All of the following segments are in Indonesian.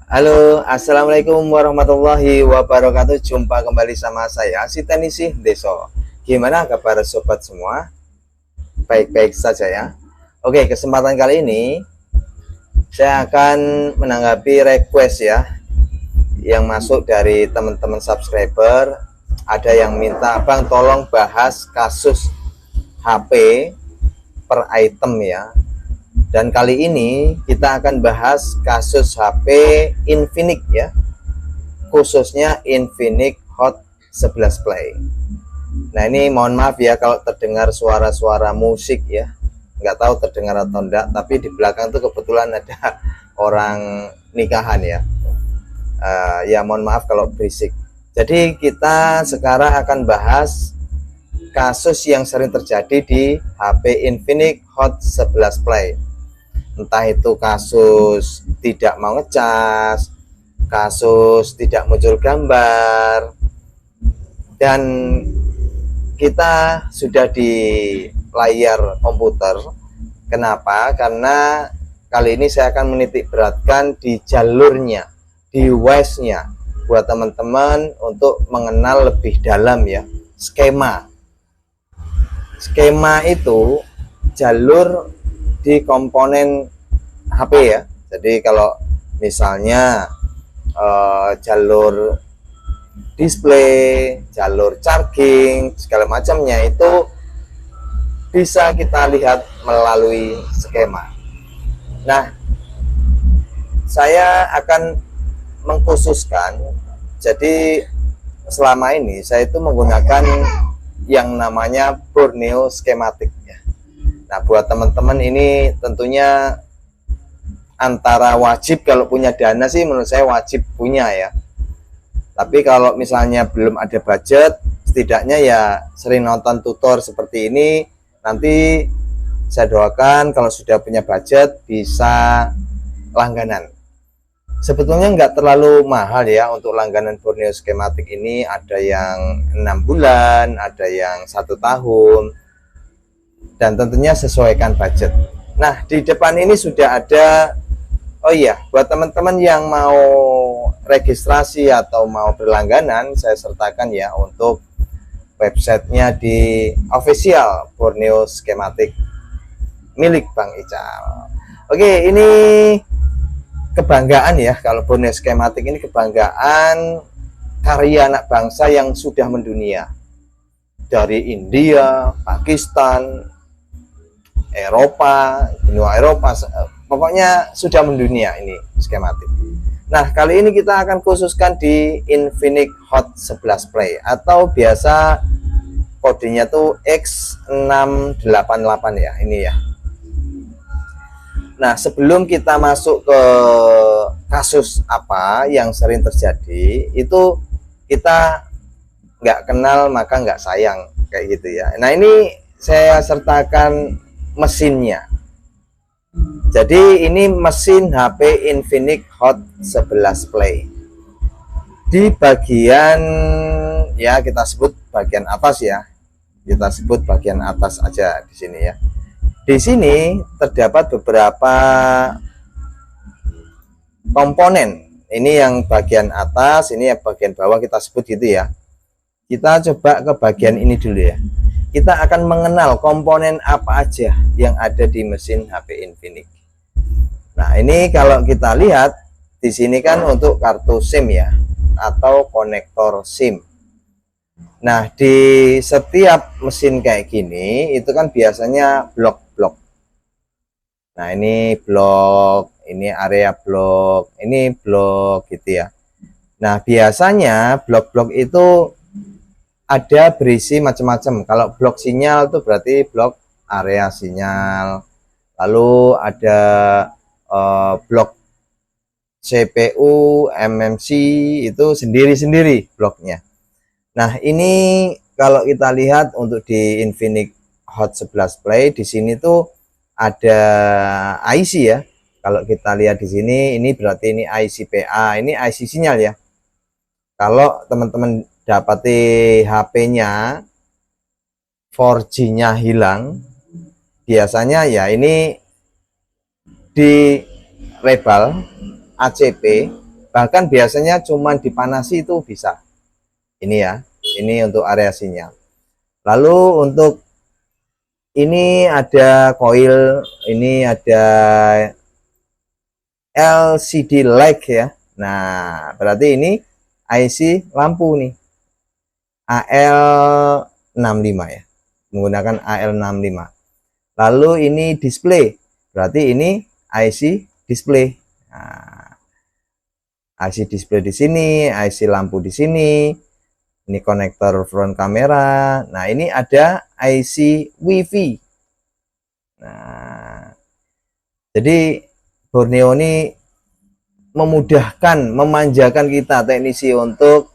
Halo, assalamualaikum warahmatullahi wabarakatuh. Jumpa kembali sama saya, si Tenisi Deso. Gimana kabar sobat semua? Baik-baik saja ya. Oke, kesempatan kali ini saya akan menanggapi request ya yang masuk dari teman-teman subscriber. Ada yang minta, Bang, tolong bahas kasus HP per item ya. Dan kali ini kita akan bahas kasus HP Infinix ya, khususnya Infinix Hot 11 Play. Nah ini mohon maaf ya kalau terdengar suara-suara musik ya, nggak tahu terdengar atau enggak, tapi di belakang tuh kebetulan ada orang nikahan ya. Ya mohon maaf kalau berisik. Jadi kita sekarang akan bahas kasus yang sering terjadi di HP Infinix Hot 11 Play. Entah itu kasus tidak mau ngecas, kasus tidak muncul gambar, dan kita sudah di layar komputer. Kenapa? Karena kali ini saya akan menitik beratkan di jalurnya, di wise-nya, buat teman-teman untuk mengenal lebih dalam ya, skema itu jalur di komponen HP ya. Jadi kalau misalnya jalur display, jalur charging, segala macamnya itu bisa kita lihat melalui skema. Nah, saya akan mengkhususkan, jadi selama ini saya itu menggunakan yang namanya Borneo Schematic ya. Nah, buat teman-teman ini tentunya antara wajib, kalau punya dana sih menurut saya wajib punya ya. Tapi kalau misalnya belum ada budget, setidaknya ya sering nonton tutor seperti ini. Nanti saya doakan kalau sudah punya budget bisa langganan. Sebetulnya nggak terlalu mahal ya untuk langganan Borneo Schematic ini. Ada yang 6 bulan, ada yang 1 tahun. Dan tentunya sesuaikan budget. Nah, di depan ini sudah ada, oh iya, buat teman-teman yang mau registrasi atau mau berlangganan, saya sertakan ya untuk websitenya di official Borneo Schematic milik Bang Ical. Oke, ini kebanggaan ya, kalau Borneo Schematic ini kebanggaan karya anak bangsa yang sudah mendunia. Dari India, Pakistan, Eropa, benua Eropa, pokoknya sudah mendunia ini skematik. Nah, kali ini kita akan khususkan di Infinix Hot 11 Play atau biasa kodenya tuh X688 ya, ini ya. Nah, sebelum kita masuk ke kasus apa yang sering terjadi, itu kita nggak kenal maka nggak sayang, kayak gitu ya. Nah, ini saya sertakan mesinnya. Jadi ini mesin HP Infinix Hot 11 Play. Di bagian ya kita sebut bagian atas ya. Kita sebut bagian atas aja di sini ya. Di sini terdapat beberapa komponen. Ini yang bagian atas, ini yang bagian bawah kita sebut gitu ya. Kita coba ke bagian ini dulu ya. Kita akan mengenal komponen apa aja yang ada di mesin HP Infinix. Nah, ini kalau kita lihat di sini kan untuk kartu SIM ya, atau konektor SIM. Nah, di setiap mesin kayak gini itu kan biasanya blok-blok. Nah, ini blok, ini area blok, ini blok gitu ya. Nah, biasanya blok-blok itu ada berisi macam-macam. Kalau blok sinyal itu berarti blok area sinyal. Lalu ada blok CPU, MMC itu sendiri-sendiri bloknya. Nah, ini kalau kita lihat untuk di Infinix Hot 11 Play di sini tuh ada IC ya. Kalau kita lihat di sini, ini berarti ini IC PA, ini IC sinyal ya. Kalau teman-teman dapati HP-nya 4G-nya hilang, biasanya ya ini di label ACP Bahkan biasanya cuman dipanasi itu bisa. Ini ya, ini untuk area sinyal. Lalu untuk ini ada coil, ini ada LCD light ya. Nah, berarti ini IC lampu nih. AL65 ya. Menggunakan AL65. Lalu ini display. Berarti ini IC display. Nah, IC display di sini, IC lampu di sini. Ini konektor front kamera. Nah, ini ada IC WiFi. Nah, jadi Borneo ini memudahkan, memanjakan kita teknisi untuk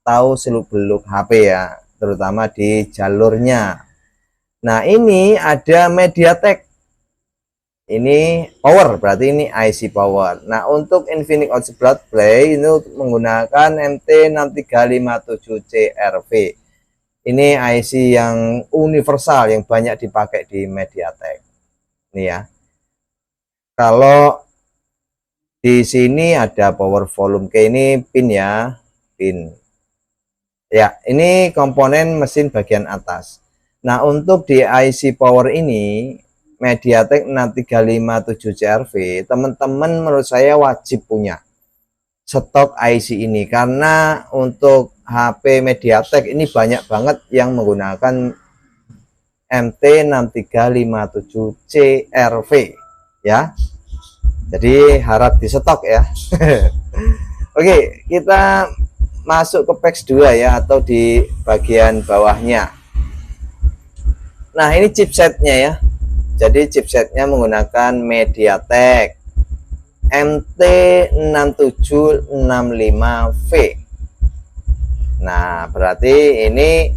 tahu seluk-beluk HP ya, terutama di jalurnya. Nah, ini ada MediaTek. Ini power, berarti ini IC power. Nah, untuk Infinix Hot 11 Play ini menggunakan MT6357CRV. Ini IC yang universal yang banyak dipakai di MediaTek. Ini ya. Kalau di sini ada power volume ke ini pin ya, pin. Ya, ini komponen mesin bagian atas. Nah, untuk di IC power ini MediaTek 6357CRV, teman-teman menurut saya wajib punya stok IC ini karena untuk HP MediaTek ini banyak banget yang menggunakan MT6357CRV ya. Jadi harap di stok ya. Oke, kita masuk ke PEX 2 ya, atau di bagian bawahnya. Nah, ini chipsetnya ya. Jadi chipsetnya menggunakan MediaTek MT6765V. Nah, berarti ini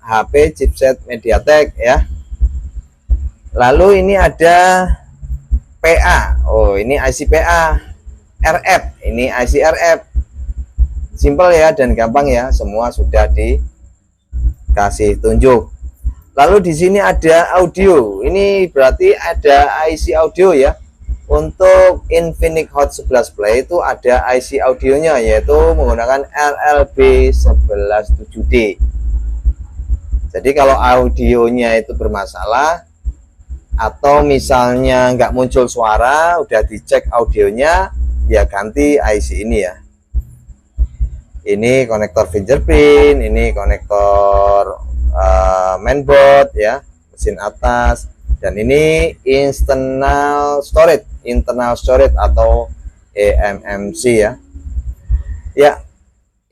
HP chipset MediaTek ya. Lalu ini ada PA. Oh, ini IC PA RF. Ini IC RF. Simple ya dan gampang ya. Semua sudah dikasih tunjuk. Lalu di sini ada audio. Ini berarti ada IC audio ya. Untuk Infinix Hot 11 Play itu ada IC audionya, yaitu menggunakan LLB117D. Jadi kalau audionya itu bermasalah atau misalnya nggak muncul suara, udah dicek audionya, ya ganti IC ini ya. Ini konektor fingerprint, ini konektor mainboard ya, mesin atas, dan ini internal storage atau eMMC ya. Ya,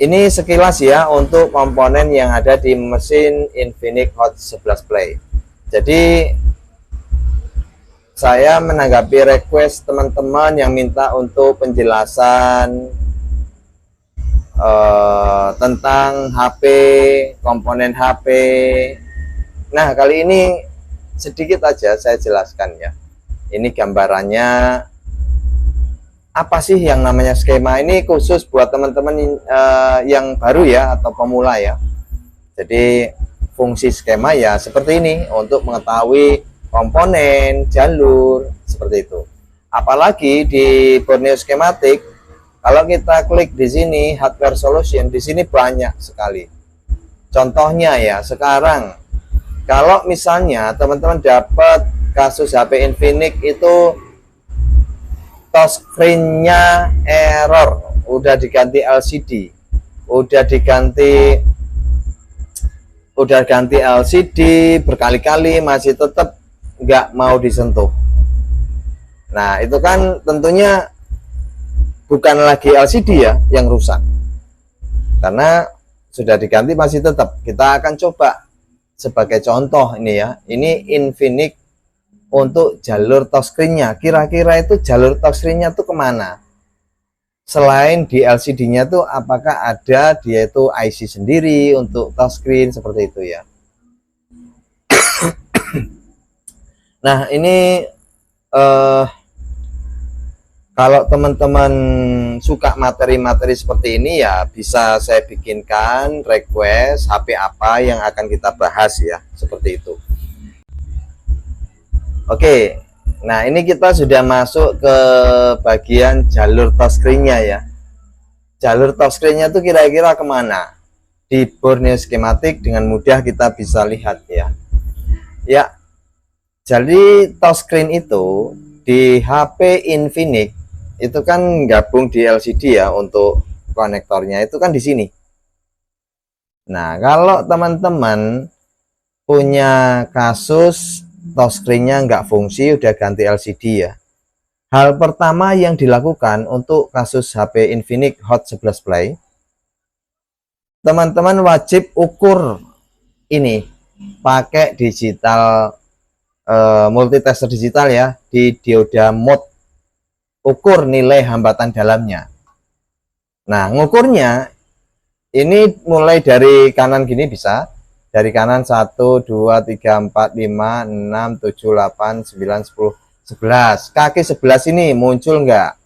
ini sekilas ya untuk komponen yang ada di mesin Infinix Hot 11 Play. Jadi saya menanggapi request teman-teman yang minta untuk penjelasan tentang HP, komponen HP. Nah, kali ini sedikit aja saya jelaskan ya. Ini gambarannya apa sih yang namanya skema. Ini khusus buat teman-teman yang baru ya, atau pemula ya. Jadi fungsi skema ya seperti ini untuk mengetahui komponen, jalur, seperti itu. Apalagi di Borneo Schematic, kalau kita klik di sini hardware solution, di sini banyak sekali. Contohnya ya, sekarang kalau misalnya teman-teman dapat kasus HP Infinix itu touchscreen-nya error, udah diganti LCD, udah ganti LCD berkali-kali masih tetap nggak mau disentuh. Nah, itu kan tentunya bukan lagi LCD ya yang rusak, karena sudah diganti masih tetap. Kita akan coba sebagai contoh ini ya, ini Infinix untuk jalur touchscreen-nya. Kira-kira itu jalur touchscreen-nya tuh kemana? Selain di LCD-nya tuh apakah ada dia itu IC sendiri untuk touchscreen seperti itu ya. Nah, ini kalau teman-teman suka materi-materi seperti ini ya bisa saya bikinkan request HP apa yang akan kita bahas ya, seperti itu. Oke, Nah, ini kita sudah masuk ke bagian jalur touchscreen-nya ya. Jalur touchscreen-nya itu kira-kira kemana? Di Borneo skematik dengan mudah kita bisa lihat ya. Ya, jadi touchscreen itu di HP Infinix itu kan gabung di LCD ya, untuk konektornya itu kan di sini. Nah, kalau teman-teman punya kasus touchscreen-nya nggak fungsi, udah ganti LCD ya, hal pertama yang dilakukan untuk kasus HP Infinix Hot 11 Play, teman-teman wajib ukur ini pakai digital multitester digital ya, di dioda mode, ukur nilai hambatan dalamnya. Nah, ngukurnya ini mulai dari kanan gini, bisa dari kanan 1, 2, 3, 4, 5, 6, 7, 8, 9, 10, 11. Kaki 11 ini muncul enggak?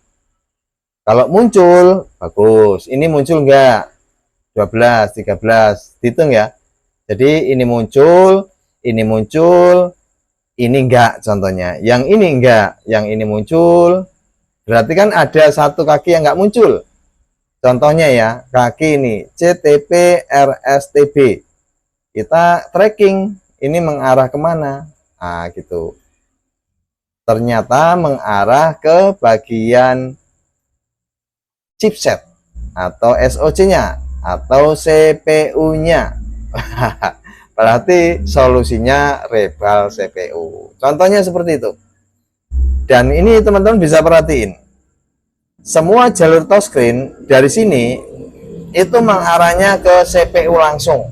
Kalau muncul, bagus. Ini muncul enggak? 12, 13. Dihitung ya. Jadi ini muncul, ini enggak contohnya. Yang ini enggak, yang ini muncul. Berarti kan ada satu kaki yang enggak muncul. Contohnya ya, kaki ini CTP RSTB. Kita tracking, ini mengarah kemana? Nah, gitu. Ternyata mengarah ke bagian chipset atau SoC-nya atau CPU-nya. Berarti solusinya rebal CPU. Contohnya seperti itu. Dan ini teman-teman bisa perhatiin. Semua jalur touchscreen dari sini itu mengarahnya ke CPU langsung.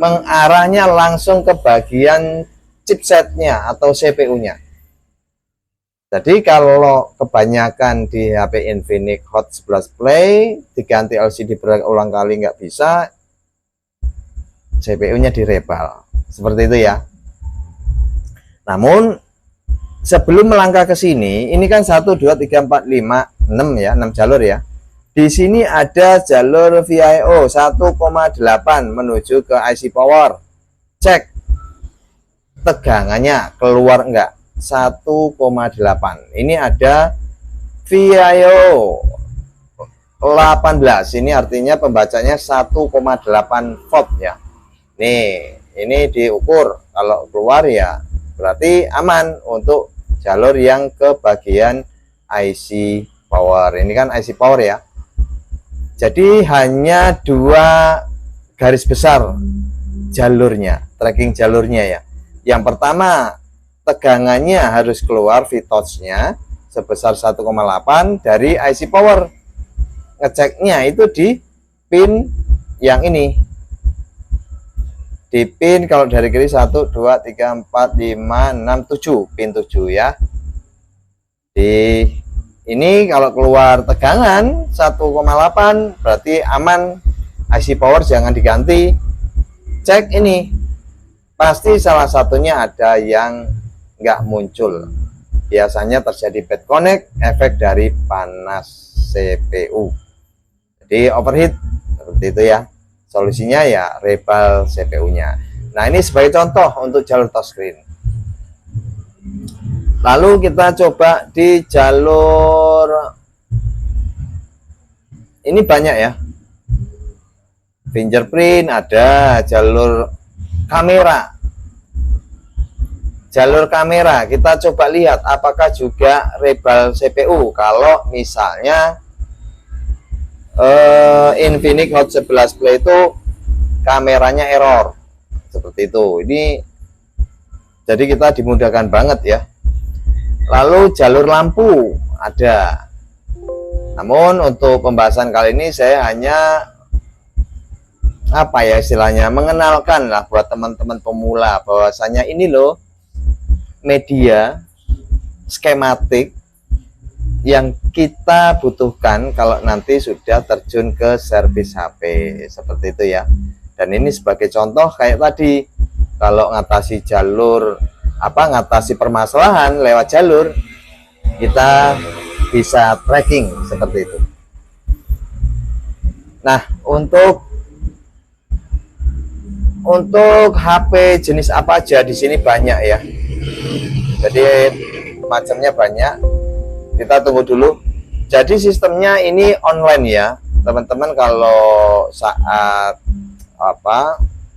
Mengarahnya langsung ke bagian chipsetnya atau CPU-nya. Jadi kalau kebanyakan di HP Infinix Hot 11 Play diganti LCD berulang kali nggak bisa, CPU-nya direbal. Seperti itu ya. Namun sebelum melangkah ke sini, ini kan 1, 2, 3, 4, 5, 6 ya, 6 jalur ya. Di sini ada jalur VIO 1,8 menuju ke IC power. Cek tegangannya keluar enggak? 1,8. Ini ada VIO 18. Ini artinya pembacanya 1,8 volt ya. Nih, ini diukur. Kalau keluar ya berarti aman untuk jalur yang ke bagian IC power. Ini kan IC power ya. Jadi hanya 2 garis besar jalurnya, tracking jalurnya ya. Yang pertama, tegangannya harus keluar VTOUCH-nya sebesar 1,8 dari IC power. Ngeceknya itu di pin yang ini. Di pin kalau dari kiri 1, 2, 3, 4, 5, 6, 7. Pin 7 ya. Di ini kalau keluar tegangan 1,8 berarti aman, IC power jangan diganti. Cek ini, pasti salah satunya ada yang nggak muncul. Biasanya terjadi bad connect, efek dari panas CPU. Jadi overheat, seperti itu ya. Solusinya ya rebal CPU-nya. Nah, ini sebagai contoh untuk jalur touchscreen. Lalu kita coba di jalur ini banyak ya. Fingerprint ada, jalur kamera. Jalur kamera kita coba lihat apakah juga rebal CPU. Kalau misalnya Infinix Hot 11 Play itu kameranya error. Seperti itu. Ini jadi kita dimudahkan banget ya. Lalu jalur lampu ada. Namun untuk pembahasan kali ini saya hanya apa ya istilahnya, mengenalkan lah buat teman-teman pemula bahwasanya ini loh media skematik yang kita butuhkan kalau nanti sudah terjun ke servis HP seperti itu ya. Dan ini sebagai contoh kayak tadi, kalau ngatasi jalur ngatasi permasalahan lewat jalur, kita bisa tracking seperti itu. Nah, untuk HP jenis apa aja di sini banyak ya. Jadi macamnya banyak. Kita tunggu dulu. Jadi sistemnya ini online ya, teman-teman. Kalau saat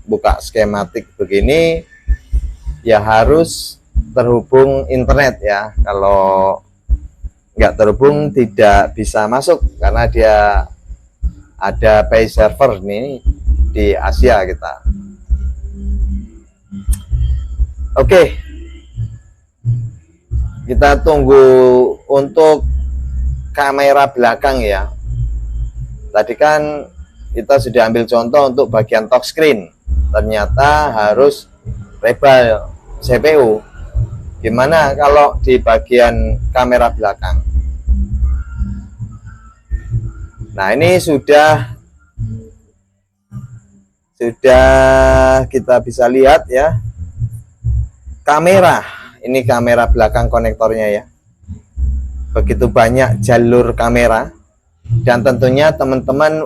buka skematik begini ya harus terhubung internet ya. Kalau nggak terhubung tidak bisa masuk karena dia ada pay server nih di Asia kita. Oke, kita tunggu untuk kamera belakang ya. Tadi kan kita sudah ambil contoh untuk bagian touchscreen, ternyata harus rebel CPU. Gimana kalau di bagian kamera belakang? Nah, ini sudah kita bisa lihat ya. Kamera, ini kamera belakang konektornya ya. Begitu banyak jalur kamera, dan tentunya teman-teman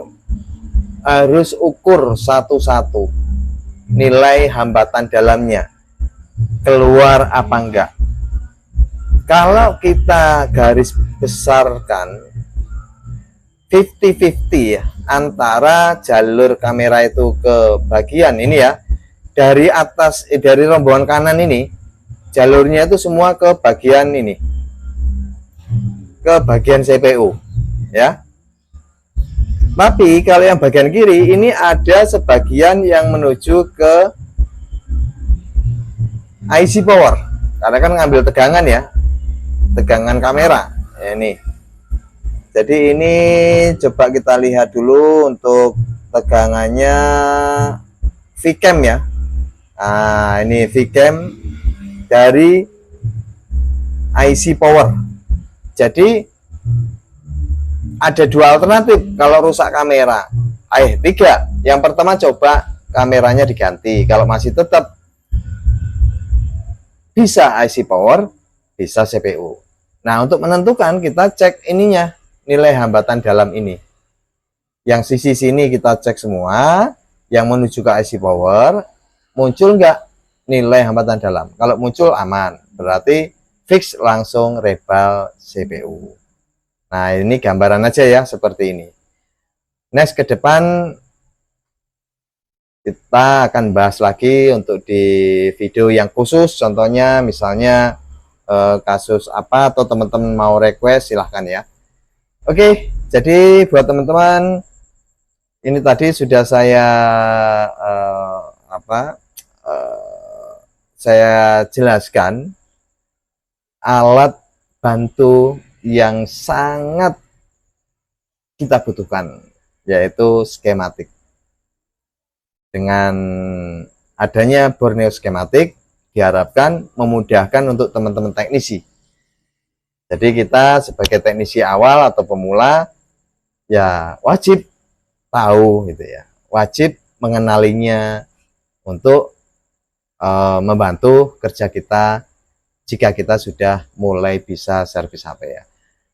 harus ukur satu-satu nilai hambatan dalamnya keluar apa enggak. Kalau kita garis besarkan 50-50 ya, antara jalur kamera itu ke bagian ini ya, dari atas dari rombongan kanan ini jalurnya itu semua ke bagian ini, ke bagian CPU ya. Tapi kalau yang bagian kiri ini ada sebagian yang menuju ke IC power, karena kan ngambil tegangan ya, tegangan kamera ya, ini. Jadi ini coba kita lihat dulu untuk tegangannya Vcam ya. Nah, ini Vcam dari IC power. Jadi ada dua alternatif kalau rusak kamera. Tiga. Yang pertama, coba kameranya diganti. Kalau masih tetap bisa IC power, bisa CPU. Nah, untuk menentukan kita cek ininya, nilai hambatan dalam ini. Yang sisi sini kita cek semua, yang menuju ke IC power, muncul nggak nilai hambatan dalam? Kalau muncul aman, berarti fix langsung rebel CPU. Nah, ini gambaran aja ya, seperti ini. Next, ke depan kita akan bahas lagi untuk di video yang khusus, contohnya misalnya kasus apa, atau teman-teman mau request silahkan ya. Oke, jadi buat teman-teman, ini tadi sudah saya saya jelaskan alat bantu yang sangat kita butuhkan, yaitu skematik. Dengan adanya Borneo skematik diharapkan memudahkan untuk teman-teman teknisi. Jadi kita sebagai teknisi awal atau pemula ya wajib tahu gitu ya, wajib mengenalinya untuk membantu kerja kita jika kita sudah mulai bisa servis HP ya.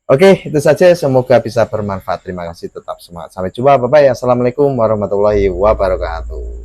Oke, itu saja, semoga bisa bermanfaat. Terima kasih, tetap semangat. Sampai jumpa, bye-bye. Assalamualaikum warahmatullahi wabarakatuh.